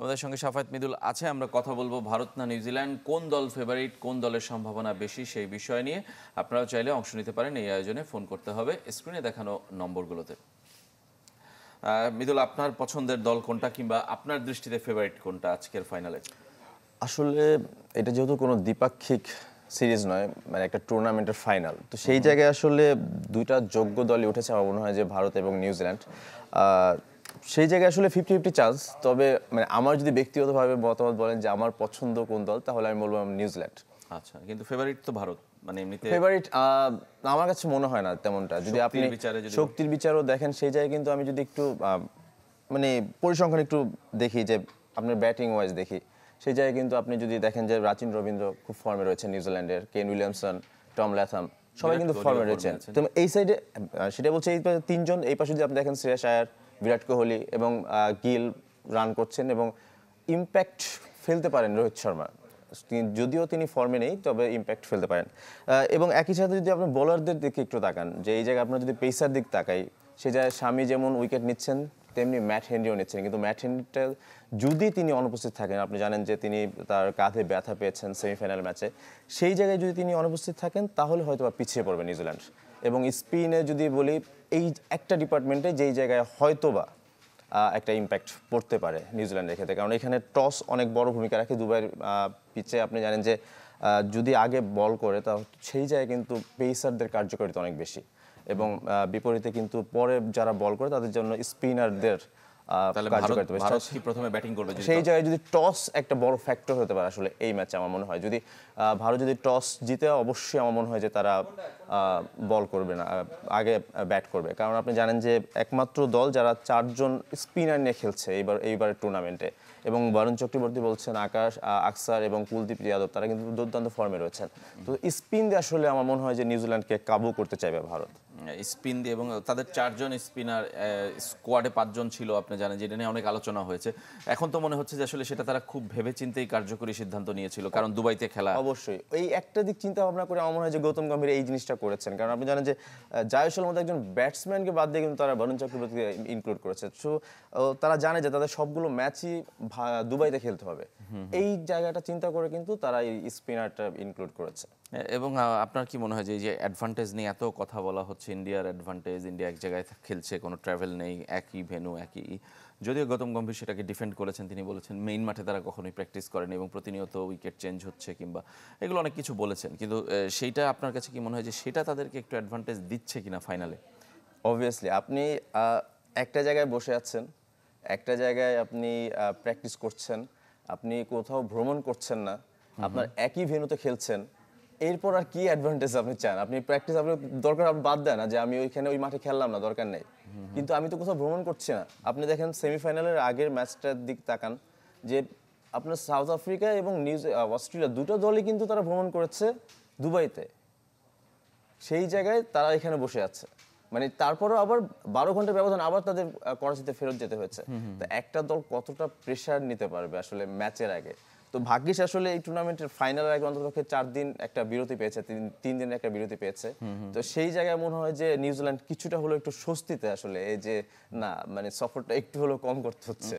আমাদের সঙ্গে সাফায়েত মিদুল আছে। আমরা কথা বলবো ভারত না নিউজিল্যান্ড, কোন দল ফেভারিট, কোন দলের সম্ভাবনা বেশি সেই বিষয় নিয়ে। আপনারাও চাইলে অংশ নিতে পারেন এই আয়োজনে। ফোন করতে হবে স্ক্রিনে দেখানো নম্বরগুলোতে। মিদুল, আপনার পছন্দের দল কোনটা, কিংবা আপনার দৃষ্টিতে ফেভারিট কোনটা আজকের ফাইনালে? আসলে এটা যেহেতু কোনো দ্বিপাক্ষিক সিরিজ নয়, মানে একটা টুর্নামেন্টের ফাইনাল, তো সেই জায়গায় আসলে দুইটা যোগ্য দলই উঠেছে। আমার মনে হয় যে ভারত এবং নিউজিল্যান্ড, সেই জায়গায় আসলে 50-50 চান্স। তবে মানে আমার যদি ব্যক্তিগতভাবে মতামত বলেন যে আমার পছন্দ কোন দল, তাহলে আমি বলবো নিউজিল্যান্ড। আচ্ছা, কিন্তু ফেভারিট তো ভারত, মানে এমনিতে ফেভারিট আমার কাছে মনে হয় না তেমনটা। যদি আপনি শক্তির বিচারও দেখেন, সেই জায়গায় কিন্তু আমি যদি একটু মানে পরিসংখ্যান একটু দেখি, যে আপনার ব্যাটিং ওয়াইজ দেখি, সেই জায়গায় কিন্তু আপনি যদি দেখেন যে রাচিন রবীন্দ্র খুব ফর্মে রয়েছে নিউজিল্যান্ডের, কেন উইলিয়ামসন, টম ল্যাথাম, সবাই কিন্তু ফর্মে রয়েছেন। তো এই সাইডে সেটা বলছে এই তিনজন, এই পাশে যদি আপনি দেখেন শ্রেয়াস আয়ার, বিরাট কোহলি এবং গিল রান করছেন এবং ইম্প্যাক্ট ফেলতে পারেন রোহিত শর্মা। যদিও তিনি ফর্মে নেই, তবে ইম্প্যাক্ট ফেলতে পারেন। এবং একই সাথে যদি আপনি বোলারদের দিকে একটু তাকান, যে এই জায়গায় আপনার যদি পেসার দিক তাকাই, সে জায়গায় শামি যেমন উইকেট নিচ্ছেন, তেমনি ম্যাট হেনরিও নিচ্ছেন। কিন্তু ম্যাট হেনরিটা যদি তিনি অনুপস্থিত থাকেন, আপনি জানেন যে তিনি তার কাঁধে ব্যথা পেয়েছেন সেমিফাইনাল ম্যাচে, সেই জায়গায় যদি তিনি অনুপস্থিত থাকেন, তাহলে হয়তো বা পিছিয়ে পড়বে নিউজিল্যান্ড। এবং স্পিনে যদি বলি, এই একটা ডিপার্টমেন্টে যেই জায়গায় হয়তোবা একটা ইম্প্যাক্ট পড়তে পারে নিউজিল্যান্ডের ক্ষেত্রে, কারণ এখানে টস অনেক বড় ভূমিকা রাখে। দুবাইয়ের পিচে আপনি জানেন যে যদি আগে বল করে, তা সেই জায়গায় কিন্তু পেসারদের কার্যকারিতা অনেক বেশি, এবং বিপরীতে কিন্তু পরে যারা বল করে তাদের জন্য স্পিনারদের প্রথমে ব্যাটিং করবে। সেই জায়গায় যদি টস একটা বড় ফ্যাক্টর হতে পারে আসলে এই ম্যাচে। আমার মনে হয় যদি ভারত যদি টস জিতে, অবশ্যই আমার মনে হয় যে তারা বল করবে না, আগে ব্যাট করবে। কারণ আপনি জানেন যে একমাত্র দল যারা 4 জন স্পিনার নিয়ে খেলছে এইবারের টুর্নামেন্টে, এবং বরুণ চক্রবর্তী বলছেন, আকাশ আকসার এবং কুলদীপ যাদব, তারা কিন্তু দুর্দান্ত ফর্মে রয়েছেন। তো স্পিন দিয়ে আসলে আমার মনে হয় যে নিউজিল্যান্ডকে কাবু করতে চাইবে ভারত। স্পিন দিয়ে, এবং তাদের 4 জন স্পিনার, স্কোয়াডে 5 জন ছিল, আপনি জানেন, যেটা নিয়ে অনেক আলোচনা হয়েছে। এখন তো মনে হচ্ছে যে আসলে সেটা তারা খুব ভেবেচিন্তেই কার্যকরী সিদ্ধান্ত নিয়েছিল, কারণ দুবাইতে খেলা। অবশ্যই এই একটা দিক চিন্তা ভাবনা করে আমার মনে হয় যে গৌতম গম্ভীর এই জিনিসটা করেছেন, কারণ আপনি জানেন যে জায়সওয়ালের মতো একজন ব্যাটসম্যানকে বাদ দিয়ে কিন্তু তারা বরুণ চক্রবর্তীকে ইনক্লুড করেছে। সো তারা জানে যে তাদের সবগুলো ম্যাচই দুবাইতে খেলতে হবে। এই জায়গাটা চিন্তা করে কিন্তু তারা এই স্পিনারটা ইনক্লুড করেছে। এবং আপনার কি মনে হয় যে এই যে অ্যাডভান্টেজ নিয়ে এত কথা বলা হচ্ছে, ইন্ডিয়ার অ্যাডভান্টেজ, ইন্ডিয়া এক জায়গায় খেলছে, কোনো ট্রাভেল নেই, একই ভেন্যু, একই, যদিও গৌতম গম্ভীর সেটাকে ডিফেন্ড করেছেন, তিনি বলেছেন মেইন মাঠে তারা কখনোই প্র্যাকটিস করেনি এবং প্রতিনিয়ত উইকেট চেঞ্জ হচ্ছে, কিংবা এগুলো অনেক কিছু বলেছেন। কিন্তু সেইটা আপনার কাছে কি মনে হয় যে সেটা তাদেরকে একটু অ্যাডভান্টেজ দিচ্ছে কিনা ফাইনালে? অবভিয়াসলি আপনি একটা জায়গায় বসে আছেন, একটা জায়গায় আপনি প্র্যাকটিস করছেন, আপনি কোথাও ভ্রমণ করছেন না, আপনার একই ভেন্যুতে খেলছেন, এরপর আর কি অ্যাডভান্টেজ আপনি চান? আপনি প্র্যাকটিস আপনার দরকার, আপনি বাদ দেন না যে আমি ওইখানে ওই মাঠে খেললাম না, দরকার নেই। কিন্তু আমি তো কোথাও ভ্রমণ করছি না। আপনি দেখেন সেমিফাইনালের আগের ম্যাচটার দিক তাকান, যে আপনার সাউথ আফ্রিকা এবং অস্ট্রেলিয়া দুটো দলই কিন্তু তারা ভ্রমণ করেছে দুবাইতে। সেই জায়গায় তারা এখানে বসে আছে, মানে তারপরেও আবার 12 ঘন্টার ব্যবধান আবার তাদের করাচিতে ফেরত যেতে হয়েছে। তো একটা দল কতটা প্রেশার নিতে পারবে আসলে ম্যাচের আগে? তো ভাগ্যিস আসলে এই টুর্নামেন্টের ফাইনালের আগে অন্ততপক্ষে 4 দিন একটা বিরতি পেয়েছে, 3 দিনের একটা বিরতি পেয়েছে। তো সেই জায়গায় মনে হয় যে নিউজিল্যান্ড কিছুটা হলো একটু স্বস্তিতে আসলে, এই যে না মানে সফরটা একটু হলো কম করতে হচ্ছে।